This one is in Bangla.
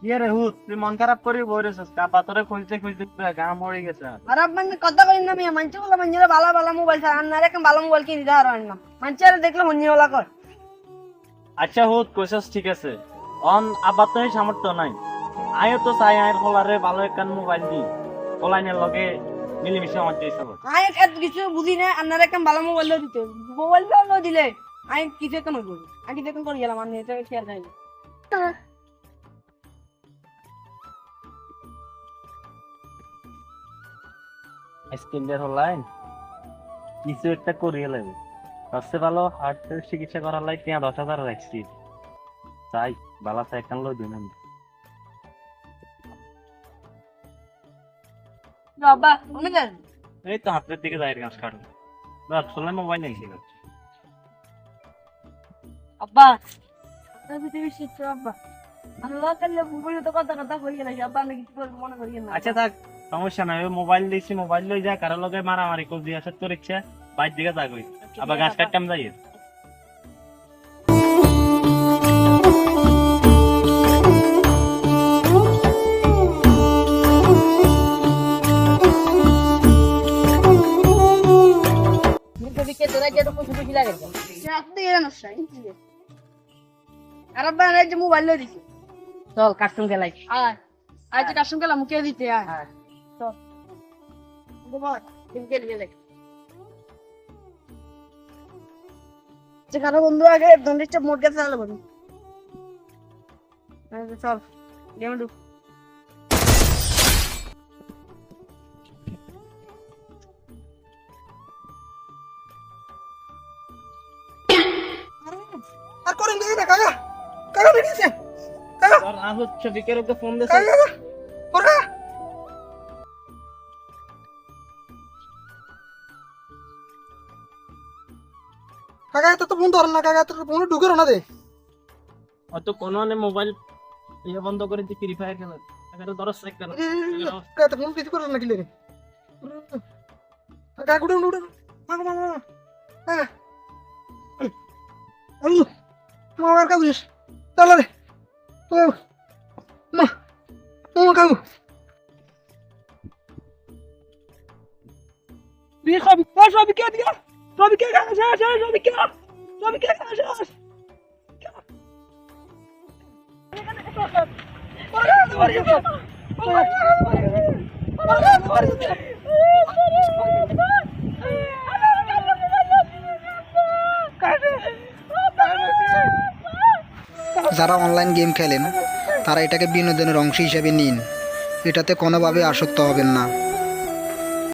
ইয়ে রে হুত তুই মন খারাপ করি বইরেছিস কাপা তোরে খুঁজতে খুঁজতে পুরা গা মরে গেছে আর আপনার কথা কই না মিয়া মানছে বলে মানছে ভালো ভালো মোবাইল ছাড়া আর না রে ভালো মোবাইল কিনে দিতে পারবেন না মানছে দেখলে হন্নি ওলা কর আচ্ছা হুত কইছস ঠিক আছে অন আবার তো সামর্থ্য নাই আয়ও তো চাই আয়ের হলারে ভালো একখান মোবাইল দি অনলাইনের লগে মিলিমিশে আমার দিয়ে সব আমি এত কিছু বুঝি না আপনার একটা ভালো মোবাইল দিতে মোবাইল ভালো দিলে আমি কিছু একটা নই করি আমি কিছু একটা করে গেলাম আমি এটা শেয়ার যাই স্কিনদের অনলাইন কিছু একটা করিয়ে লাগবে সবচেয়ে ভালো হার্টের চিকিৎসা করার লাগে 10,000 রাখছি তাই বালা চাই একখান লই দিন আমি বাবা মনে করেন এই তো হাতের দিকে যাই গাছ কাটো রাত চলে মোবাইল নেই ছিল আব্বা আপনার পৃথিবী শিখছো আব্বা আল্লাহ কাল্লা মোবাইল তো কথা কথা কই গেল আব্বা আমি কিছু মনে করি না আচ্ছা থাক সমস্যা নাই ওই মোবাইল দিছি মোবাইল লই যা কারো লগে মারামারি কর দিয়া তোর ইচ্ছা বাইর দিকে যা কই আবার গাছ কাটতাম যাই বিকে তোরা যেটা খুশি খুশি লাগে আপনি জানো সাই আর আব্বা এই যে মোবাইল লই দিছি চল কাস্টম খেলাই আয় আজ কাস্টম খেলা মুখে দিতে আয় চল গোবর তুমি খেলে গেলে যেখানে বন্ধু আগে দন্ডিটা মোট গেছে চালাবো চল গেমে ঢুক আর করেন দেখি না কাকা কাকা বেরিয়েছে কাকা আর আহত ছবিকের ওকে ফোন দে কাকা ওরা কাকা এত তো ফোন ধরেন না কাকা এত ফোন ঢুকে না দে অত কোন মানে মোবাইল ইয়ে বন্ধ করে দি ফ্রি ফায়ার খেলা আগে তো দরস এক কেন কাকা এত ফোন কিছু করেন না কি রে কাকা গুড়ে উড়ে মা মা মা কাকা আলু মা আর কাকু চলো রে ও মা ও কাকু বিয়ে সবই কে দিয়া সবই কে গাছ আছে সবই কে গাছ আছে যারা অনলাইন গেম খেলেন তারা এটাকে বিনোদনের অংশ হিসেবে নিন, এটাতে কোনোভাবে আসক্ত হবেন না।